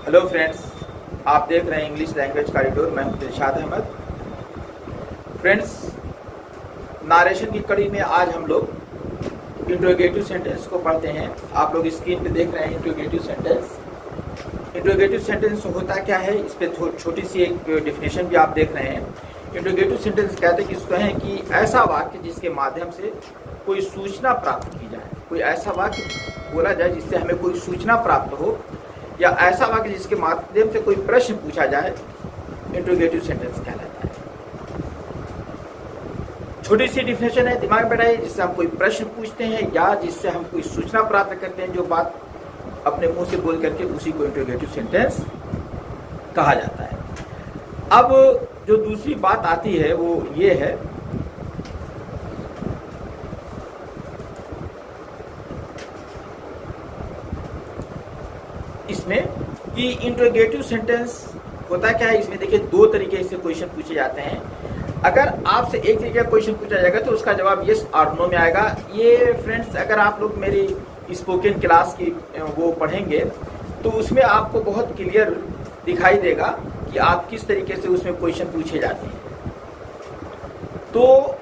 Hello friends, आप देख रहे हैं इंग्लिश लैंग्वेज कॉरिडोर। मैं हूं दिलशाद अहमद। फ्रेंड्स, नारेशन की कड़ी में आज हम लोग इंट्रोगेटिव सेंटेंस को पढ़ते हैं। आप लोग स्क्रीन पे देख रहे हैं इंट्रोगेटिव सेंटेंस। इंट्रोगेटिव सेंटेंस होता क्या है, इस पर छोटी सी एक डेफिनेशन भी आप देख रहे हैं। इंट्रोगेटिव सेंटेंस कहते हैं किसको है कि ऐसा वाक्य जिसके माध्यम से कोई सूचना प्राप्त की जाए। कोई ऐसा वाक्य बोला जाए जिससे हमें कोई सूचना प्राप्त हो, या ऐसा वाक्य जिसके माध्यम से कोई प्रश्न पूछा जाए, इंट्रोगेटिव सेंटेंस कहलाता है। छोटी सी डिफिनेशन है, दिमाग में बैठाइए। जिससे हम कोई प्रश्न पूछते हैं या जिससे हम कोई सूचना प्राप्त करते हैं, जो बात अपने मुंह से बोल करके, उसी को इंट्रोगेटिव सेंटेंस कहा जाता है। अब जो दूसरी बात आती है वो ये है इसमें कि इंट्रोगेटिव सेंटेंस होता क्या है। इसमें देखिए दो तरीके से क्वेश्चन पूछे जाते हैं। अगर आपसे एक तरीके का क्वेश्चन पूछा जाएगा तो उसका जवाब यस और नो में आएगा। ये फ्रेंड्स, अगर आप लोग मेरी स्पोकन क्लास की वो पढ़ेंगे तो उसमें आपको बहुत क्लियर दिखाई देगा कि आप किस तरीके से उसमें क्वेश्चन पूछे जाते हैं। तो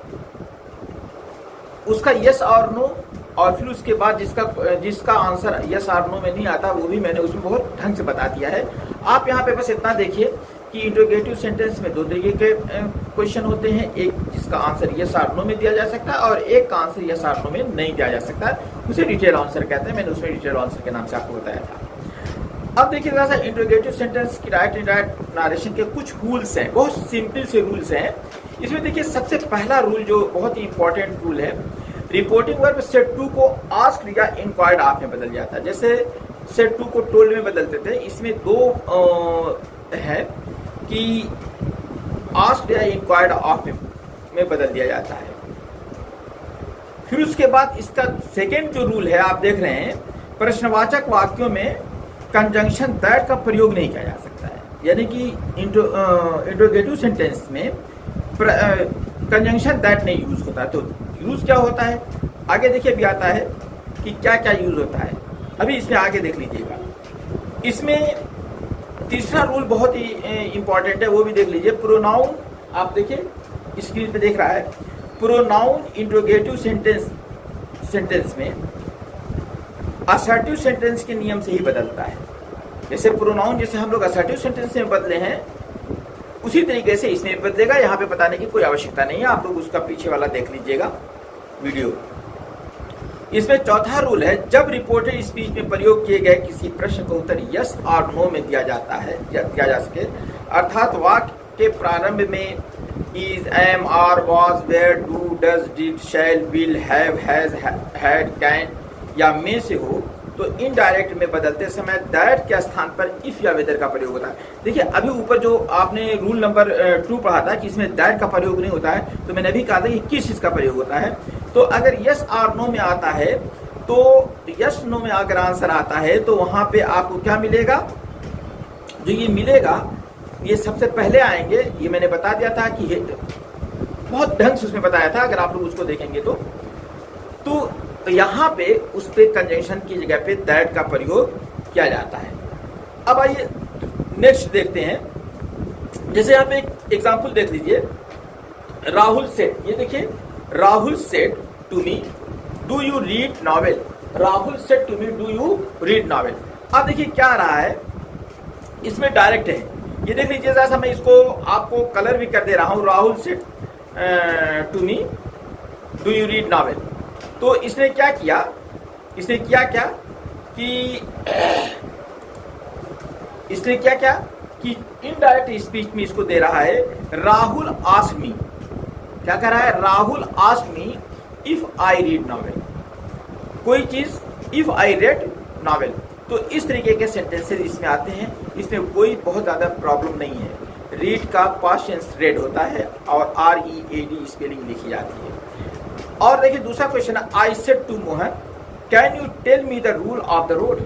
उसका यस और नो, और फिर उसके बाद जिसका आंसर यस और नो में नहीं आता, वो भी मैंने उसमें बहुत ढंग से बता दिया है। आप यहाँ पे बस इतना देखिए कि इंट्रोगेटिव सेंटेंस में दो तरीके के क्वेश्चन होते हैं। एक जिसका आंसर यस और नो में दिया जा सकता है, और एक का आंसर यस और नो में नहीं दिया जा सकता। उसे डिटेल आंसर कहते हैं। मैंने उसमें डिटेल आंसर के नाम से आपको बताया था। अब देखिए थोड़ा सा इंट्रोगेटिव सेंटेंस की राइट इनडायरेक्ट नारेशन के कुछ रूल्स हैं, बहुत सिंपल से रूल्स हैं। इसमें देखिए सबसे पहला रूल जो बहुत ही इंपॉर्टेंट रूल है, रिपोर्टिंग वर्ब सेड टू को आस्क्ड या इंक्वायर्ड ऑफ में बदल जाता है। जैसे सेड टू को टोल्ड में बदलते थे, इसमें दो है कि आस्क्ड या इंक्वायर्ड ऑफ में बदल दिया जाता है। फिर उसके बाद इसका सेकेंड जो रूल है आप देख रहे हैं, प्रश्नवाचक वाक्यों में कंजंक्शन दैट का प्रयोग नहीं किया जा सकता है। यानी कि इंट्रोगेटिव सेंटेंस में कंजंक्शन दैट नहीं यूज होता है। तो यूज क्या होता है, आगे देखिए भी आता है कि क्या क्या यूज होता है। अभी इसमें आगे देख लीजिएगा। इसमें तीसरा रूल बहुत ही इंपॉर्टेंट है, वो भी देख लीजिए। प्रोनाउन, आप देखिए स्क्रीन पे देख रहा है, प्रोनाउन इंट्रोगेटिव सेंटेंस में असर्टिव सेंटेंस के नियम से ही बदलता है। जैसे प्रोनाउन जैसे हम लोग असर्टिव सेंटेंस में बदले हैं, उसी तरीके से इसमें बदलेगा। यहाँ पे बताने की कोई आवश्यकता नहीं है, आप लोग उसका पीछे वाला देख लीजिएगा वीडियो। इसमें चौथा रूल है, जब रिपोर्टेड स्पीच में प्रयोग किए गए किसी प्रश्न का उत्तर यस और नो में दिया जाता है, दिया जा सके, अर्थात वाक्य के प्रारंभ में is, am, are, was, were, do, does, did, shall, will, have, has, had, can या में से हो, तो इनडायरेक्ट में बदलते समय दैट के स्थान पर इफ या वेदर का प्रयोग होता है। देखिए अभी ऊपर जो आपने रूल नंबर 2 पढ़ा था कि इसमें दैट का प्रयोग नहीं होता है, तो मैंने अभी कहा था कि किस चीज का प्रयोग होता है। तो अगर यस और नो में आता है, तो यस नो में अगर आंसर आता है तो वहां पे आपको क्या मिलेगा, जो ये मिलेगा ये सबसे पहले आएंगे। ये मैंने बता दिया था कि बहुत ढंग से उसमें बताया था, अगर आप लोग उसको देखेंगे तो यहाँ पे उस पे कंजंक्शन की जगह पे दैट का प्रयोग किया जाता है। अब आइए नेक्स्ट देखते हैं। जैसे यहाँ पे एक एग्जांपल देख लीजिए, राहुल सेड, ये देखिए Rahul said to me do you read novel. Rahul said to me do you read novel. अब देखिए क्या आ रहा है, इसमें डायरेक्ट है। ये देख लीजिए, जैसा मैं इसको आपको कलर भी कर दे रहा हूं, Rahul said to me do you read novel. तो इसने क्या किया, इसने किया कि इनडायरेक्ट स्पीच में इसको दे रहा है, राहुल आस्क्ड मी। क्या कह रहा है, Rahul asked me if I read novel. कोई चीज इफ आई रेड नॉवेल। तो इस तरीके के सेंटेंसेस इसमें आते हैं। इसमें कोई बहुत ज्यादा प्रॉब्लम नहीं है। रीड का पास्ट टेंस रेड होता है और READ स्पेलिंग लिखी जाती है। और देखिए दूसरा क्वेश्चन है, I said to Mohan can you tell me the rule of the road.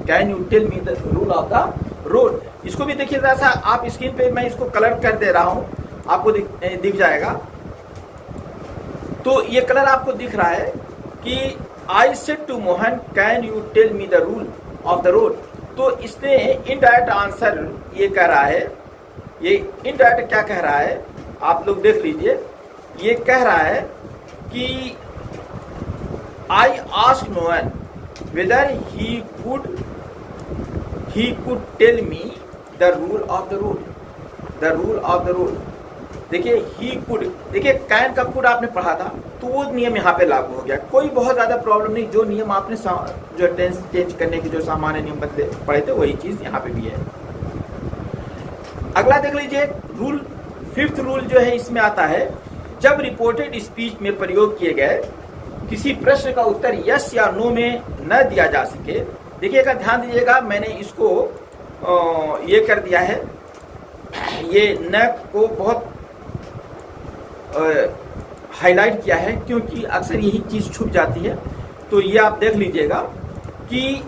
Can you tell me the rule of the road. इसको भी देखिए, जैसा आप स्क्रीन पे मैं इसको कलर कर दे रहा हूं, आपको दिख जाएगा। तो ये कलर आपको दिख रहा है कि I said to Mohan, can you tell me the rule of the road? तो इसने इनडायरेक्ट आंसर ये कह रहा है, ये इनडायरेक्ट क्या कह रहा है आप लोग देख लीजिए। ये कह रहा है कि आई आस्क नोएन whether he could tell me the rule of the road, the rule of the road. देखिए ही कुड, देखिए कैन का कुड आपने पढ़ा था तो वो नियम यहाँ पे लागू हो गया, कोई बहुत ज्यादा प्रॉब्लम नहीं। जो नियम आपने जो टेंस चेंज करने के जो सामान्य नियम बदले पढ़े थे वही चीज यहाँ पे भी है। अगला देख लीजिए रूल, फिफ्थ रूल जो है इसमें आता है, जब रिपोर्टेड स्पीच में प्रयोग किए गए किसी प्रश्न का उत्तर यस या नो में न दिया जा सके। देखिएगा, ध्यान दीजिएगा, मैंने इसको ये कर दिया है, ये न को बहुत हाईलाइट किया है क्योंकि अक्सर यही चीज छुप जाती है। तो ये आप देख लीजिएगा कि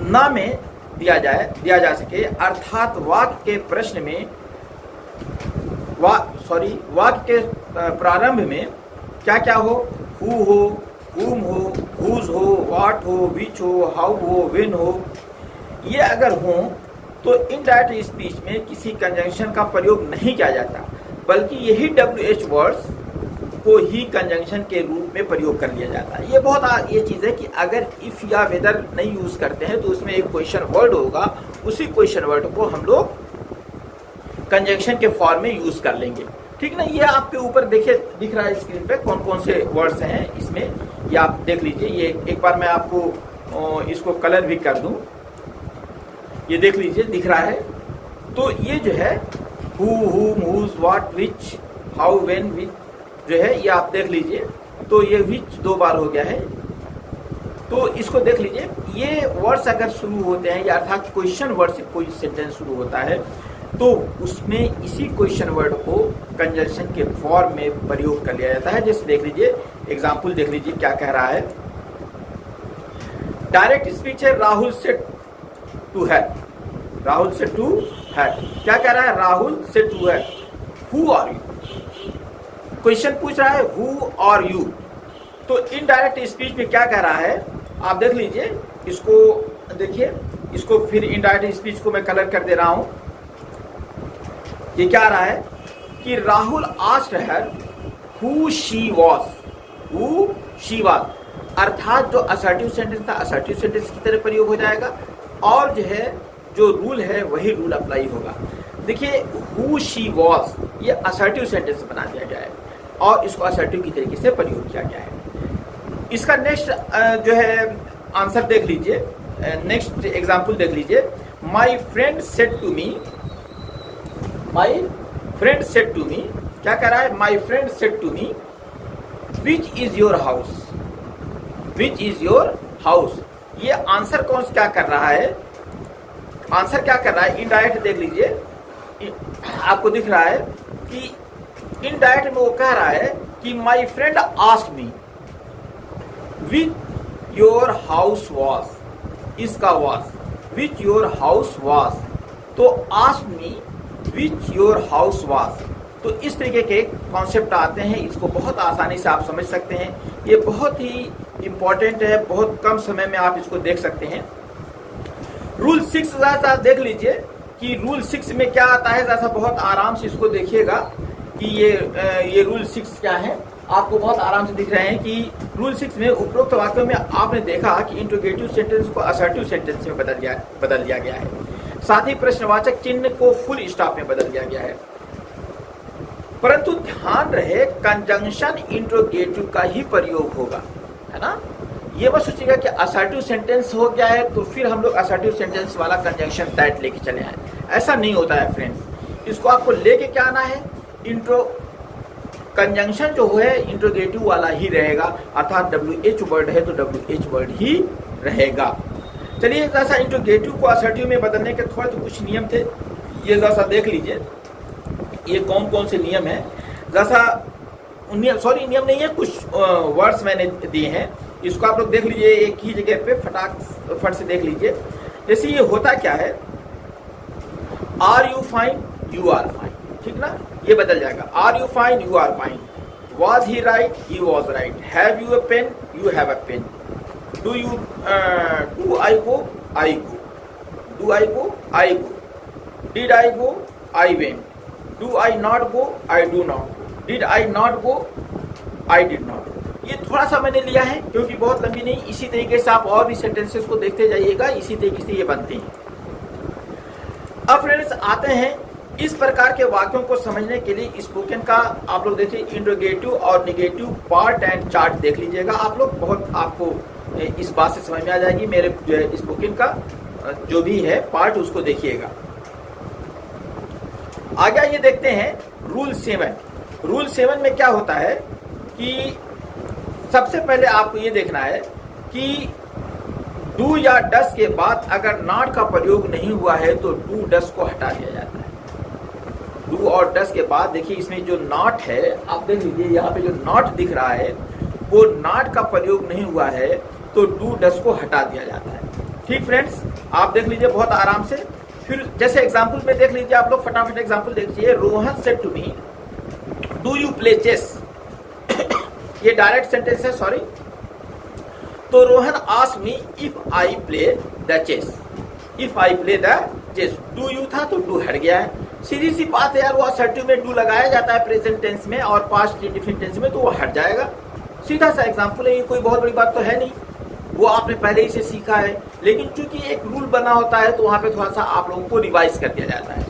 ना में दिया जा सके, अर्थात वाक्य के प्रश्न में वाक्य के प्रारंभ में क्या क्या हो, हु हो, हुम हो, हुज हो, व्हाट हो, विच हो, हाउ हो, व्हेन हो, ये अगर हो तो इनडायरेक्ट स्पीच में किसी कंजंक्शन का प्रयोग नहीं किया जाता, बल्कि यही WH वर्ड्स को ही कंजंक्शन के रूप में प्रयोग कर लिया जाता है। ये बहुत ये चीज़ है कि अगर इफ या वेदर नहीं यूज करते हैं तो उसमें एक क्वेश्चन वर्ड होगा, उसी क्वेश्चन वर्ड को हम लोग कंजंक्शन के फॉर्म में यूज कर लेंगे। ठीक ना, ये आपके ऊपर देखिए दिख रहा है स्क्रीन पे कौन कौन से वर्ड्स हैं इसमें, ये आप देख लीजिए। ये एक बार मैं आपको इसको कलर भी कर दूं, ये देख लीजिए दिख रहा है। तो ये जो है who, whom, whose, what, which, how, when, which जो है ये आप देख लीजिए। तो ये विच 2 बार हो गया है, तो इसको देख लीजिए। ये वर्ड्स अगर शुरू होते हैं या अर्थात क्वेश्चन वर्ड से कोई सेंटेंस शुरू होता है तो उसमें इसी क्वेश्चन वर्ड को कंजंक्शन के फॉर्म में प्रयोग कर लिया जाता है। जैसे देख लीजिए, एग्जाम्पल देख लीजिए क्या कह रहा है। डायरेक्ट स्पीच है, राहुल से टू है, राहुल से टू है। क्या कह रहा है, राहुल से टू है, हु आर यू, क्वेश्चन पूछ रहा है हु आर यू। तो इनडायरेक्ट स्पीच में क्या कह रहा है आप देख लीजिए, इसको देखिए, इसको फिर इनडायरेक्ट स्पीच को मैं कलर कर दे रहा हूं। ये क्या आ रहा है कि Rahul asked her who she was, who she was, अर्थात जो असर्टिव सेंटेंस था असर्टिव सेंटेंस की तरह प्रयोग हो जाएगा और जो है जो रूल है वही रूल अप्लाई होगा। देखिए हु शी वाज ये असर्टिव सेंटेंस बना दिया गया है और इसको असर्टिव की तरीके से प्रयोग किया गया है। इसका नेक्स्ट जो है आंसर देख लीजिए, नेक्स्ट एग्जांपल देख लीजिए। My friend said to me, my friend said to me, क्या कह रहा है, my friend said to me which is your house, which is your house. ये आंसर कौन क्या कर रहा है, आंसर क्या कर रहा है, इनडायरेक्ट देख लीजिए, आपको दिख रहा है कि इनडायरेक्ट में वो कह रहा है कि my friend asked me which your house was, इसका was, which your house was, तो asked me which your house was. तो इस तरीके के कॉन्सेप्ट आते हैं, इसको बहुत आसानी से आप समझ सकते हैं। ये बहुत ही इंपॉर्टेंट है, बहुत कम समय में आप इसको देख सकते हैं। रूल 6 ज़रा देख लीजिए कि रूल 6 में क्या आता है, जैसा बहुत आराम से इसको देखिएगा कि ये रूल 6 क्या है, आपको बहुत आराम से दिख रहे हैं कि रूल 6 में उपरोक्त वाक्यों में आपने देखा कि इंट्रोगेटिव सेंटेंस को असर्टिव सेंटेंस में बदल दिया गया है, साथ ही प्रश्नवाचक चिन्ह को फुल स्टॉप में बदल दिया गया है। परंतु ध्यान रहे कंजंक्शन इंट्रोगेटिव का ही प्रयोग होगा, है ना। ये मत सोचिएगा कि असर्टिव सेंटेंस हो गया है तो फिर हम लोग असर्टिव सेंटेंस वाला कंजंक्शन दैट लेके चले आए, ऐसा नहीं होता है फ्रेंड्स। इसको आपको लेके क्या आना है, कंजंक्शन जो है इंट्रोगेटिव वाला ही रहेगा, अर्थात WH वर्ड है तो WH वर्ड ही रहेगा। चलिए जैसा इंट्रोगेटिव को असर्टिव में बदलने के थोड़े तो कुछ नियम थे, ये जैसा देख लीजिए ये कौन कौन से नियम है। जैसा नियम नहीं है, कुछ वर्ड्स मैंने दिए हैं, इसको आप लोग देख लीजिए एक ही जगह पे फटाफट से देख लीजिए। जैसे ये होता क्या है, are you fine, you are fine, ठीक ना, ये बदल जाएगा, are you fine, you are fine, was he right, he was right, have you a pen, you have a pen, do I go, I go, do I go, I go, did I go, I went, do I not go, I do not go, did I not go, I did not go. ये थोड़ा सा मैंने लिया है क्योंकि बहुत लंबी नहीं, इसी तरीके से आप और भी सेंटेंसेस को देखते जाइएगा, इसी तरीके से ये बनते हैं। अब फ्रेंड्स आते हैं इस प्रकार के वाक्यों को समझने के लिए स्पोकन का आप लोग देखिए इंट्रोगेटिव और निगेटिव पार्ट एंड चार्ट देख लीजिएगा आप लोग, बहुत आपको इस बात से समझ में आ जाएगी। मेरे जो है स्पोकन का जो भी है पार्ट उसको देखिएगा। आगे ये देखते हैं रूल 7। रूल 7 में क्या होता है कि सबसे पहले आपको ये देखना है कि डू या डस के बाद अगर नॉट का प्रयोग नहीं हुआ है तो डू डस को हटा दिया जाता है। डू और डस के बाद देखिए इसमें जो नॉट है आप देख लीजिए, यहाँ पे जो नॉट दिख रहा है वो नॉट का प्रयोग नहीं हुआ है तो डू डस को हटा दिया जाता है। ठीक फ्रेंड्स, आप देख लीजिए बहुत आराम से। फिर जैसे एग्जाम्पल में देख लीजिए आप लोग, फटाफट एग्जाम्पल देखिए। Rohan said to me do you play chess, ये डायरेक्ट सेंटेंस है, सॉरी। तो Rohan asked me if I play the chess, if I play the chess, do you था तो डू हट गया है। सीधी सी बात है यार, वो असर्टिव में डू लगाया जाता है प्रेजेंट टेंस में और पास्ट इंडेफिनिट टेंस में, तो वो हट जाएगा। सीधा सा एग्जाम्पल है, ये कोई बहुत बड़ी बात तो है नहीं, वो आपने पहले ही से सीखा है। लेकिन चूंकि एक रूल बना होता है तो वहां पे थोड़ा सा आप लोगों को रिवाइज कर दिया जाता है।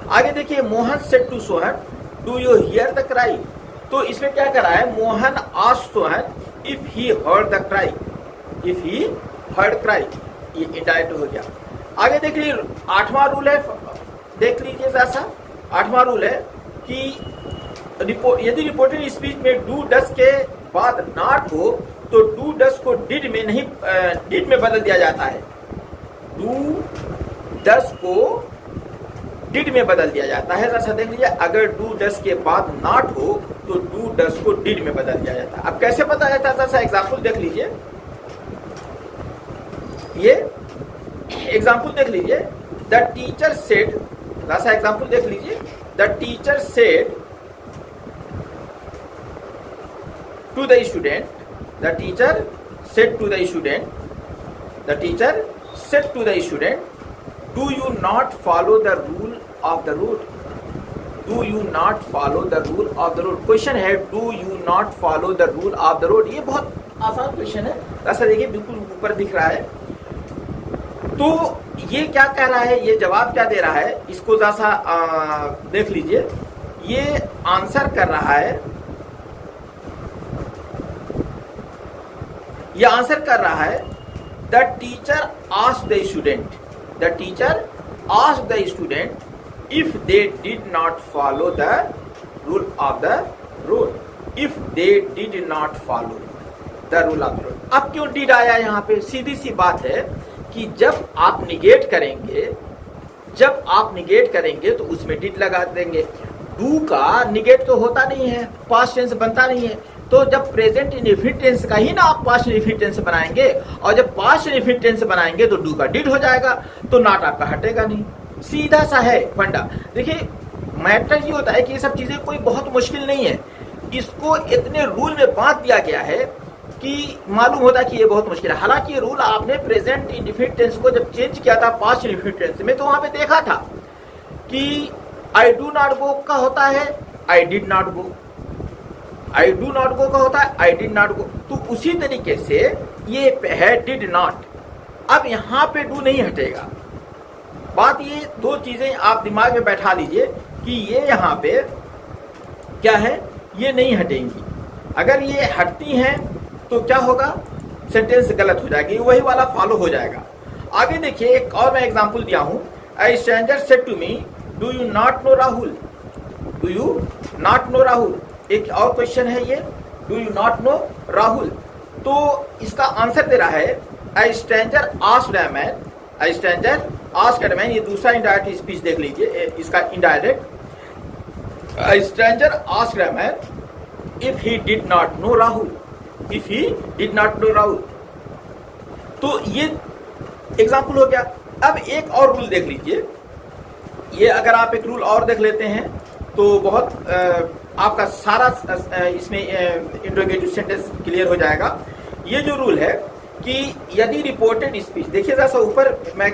आगे देखिए, Mohan said to Sohan do you hear the cry, तो इसमें क्या करा है, Mohan asked Sohan if he heard the cry, if he heard cry, ये इंडायरेक्ट हो गया। आगे देख लीजिए 8वां रूल है, देख लीजिए जैसा 8वां रूल है कि यदि रिपोर्टेड स्पीच में डू डस के बाद नॉट हो तो डू डस को डिड में नहीं, डिड में बदल दिया जाता है। डू डस को डिड में बदल दिया जाता है। जैसा देख लीजिए, अगर डू डस के बाद नॉट हो तो डू डस को डिड में बदल दिया जाता है। अब कैसे पता जाता है, जैसा एग्जाम्पल देख लीजिए, ये एग्जाम्पल देख लीजिए। द टीचर सेड, जैसा एग्जाम्पल देख लीजिए, the teacher said to the student, the teacher said to the student, the teacher said to the student, do you not follow the rule of the road, do you not follow the rule of the road। Question है, do you not follow the rule of the road। ये बहुत आसान question है, ऐसा देखिए बिल्कुल ऊपर दिख रहा है। तो ये क्या कह रहा है, ये जवाब क्या दे रहा है, इसको जैसा देख लीजिए। ये आंसर कर रहा है, ये आंसर कर रहा है the teacher asked the student, the teacher asked the student if they did not follow the rule of the road, if they did not follow the rule of the road. अब क्यों did आया यहाँ पे, सीधी सी बात है कि जब आप निगेट करेंगे, जब आप निगेट करेंगे तो उसमें डिड लगा देंगे। डू का निगेट तो होता नहीं है, पास्ट टेंस बनता नहीं है, तो जब प्रेजेंट इंडेफिनिट टेंस का ही ना आप पास्ट इंडेफिनिट टेंस बनाएंगे, और जब पास्ट इंडेफिनिट टेंस बनाएंगे तो डू का डिड हो जाएगा, तो नॉट आपका हटेगा नहीं। सीधा सा है फंडा। देखिए मैटर ये होता है कि ये सब चीजें कोई बहुत मुश्किल नहीं है, इसको इतने रूल में बांट दिया गया है कि मालूम होता है कि ये बहुत मुश्किल है। हालांकि ये रूल आपने प्रेजेंट इंडेफिनिट टेंस को जब चेंज किया था पास्ट इंडेफिनिट टेंस में, तो वहां पे देखा था कि आई डू नॉट गो का होता है आई did not go, I do not गो का होता है आई डिड नॉट गो। तो उसी तरीके से ये है डिड नॉट। अब यहाँ पे डू नहीं हटेगा। बात ये दो चीजें आप दिमाग में बैठा लीजिए कि ये यहाँ पे क्या है, ये नहीं हटेंगी। अगर ये हटती हैं तो क्या होगा, सेंटेंस गलत हो जाएगी, वही वाला फॉलो हो जाएगा। आगे देखिए, एक और मैं एग्जांपल दिया हूं, a stranger said to me do you not know Rahul, do you not know Rahul. एक और क्वेश्चन है ये, do you not know Rahul. तो इसका आंसर दे रहा है a stranger asked a man, a stranger asked a man. ये दूसरा इनडायरेक्ट स्पीच देख लीजिए, इसका indirect. A stranger asked a man if he did not know Rahul, if he did not know Rahul. तो ये एग्जाम्पल हो गया। अब एक और रूल देख लीजिए, ये अगर आप एक रूल और देख लेते हैं तो बहुत आपका सारा इसमें इंट्रोगेटिव सेंटेंस क्लियर हो जाएगा। ये जो रूल है कि यदि रिपोर्टेड स्पीच, देखिए जैसा ऊपर मैं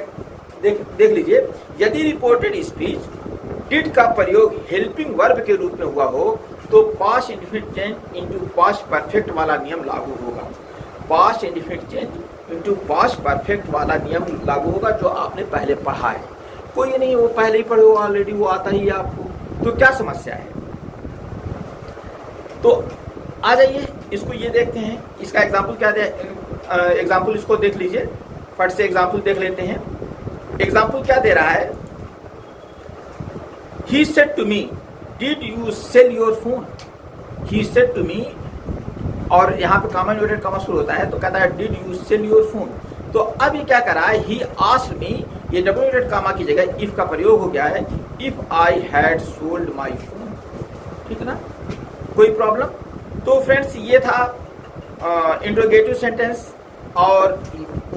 देख लीजिए, यदि रिपोर्टेड स्पीच डिड का प्रयोग हेल्पिंग वर्ब के रूप में हुआ हो तो past indefinite change into past perfect वाला नियम लागू होगा। Past indefinite change into past perfect वाला नियम लागू होगा, जो आपने पहले पढ़ा है। कोई नहीं, वो पहले ही पढ़े हो ऑलरेडी, वो आता ही है आपको, तो क्या समस्या है। तो आ जाइए, इसको ये देखते हैं, इसका एग्जाम्पल क्या दे, एग्जाम्पल इसको देख लीजिए, फट से एग्जाम्पल देख लेते हैं। एग्जाम्पल क्या दे रहा है, He said to me, did you sell your phone? He said to me, और यहाँ पे कॉमा इन्वर्टेड कॉमा शुरू होता है, तो कहता है did you sell your phone? तो अब ये क्या कर रहा है, he asked me, ये डबल इन्वर्टेड कॉमा की जगह if का प्रयोग हो गया है, if I had sold my phone, ठीक है ना, कोई प्रॉब्लम। तो फ्रेंड्स ये था इंट्रोगेटिव सेंटेंस, और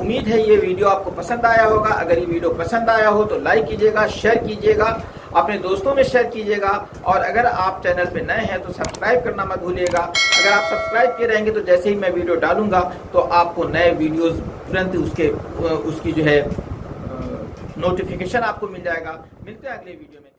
उम्मीद है ये वीडियो आपको पसंद आया होगा। अगर ये वीडियो पसंद आया हो तो लाइक कीजिएगा, शेयर कीजिएगा, अपने दोस्तों में शेयर कीजिएगा, और अगर आप चैनल पे नए हैं तो सब्सक्राइब करना मत भूलिएगा। अगर आप सब्सक्राइब किए रहेंगे तो जैसे ही मैं वीडियो डालूंगा तो आपको नए वीडियोस तुरंत उसकी जो है नोटिफिकेशन आपको मिल जाएगा। मिलते हैं अगले वीडियो में।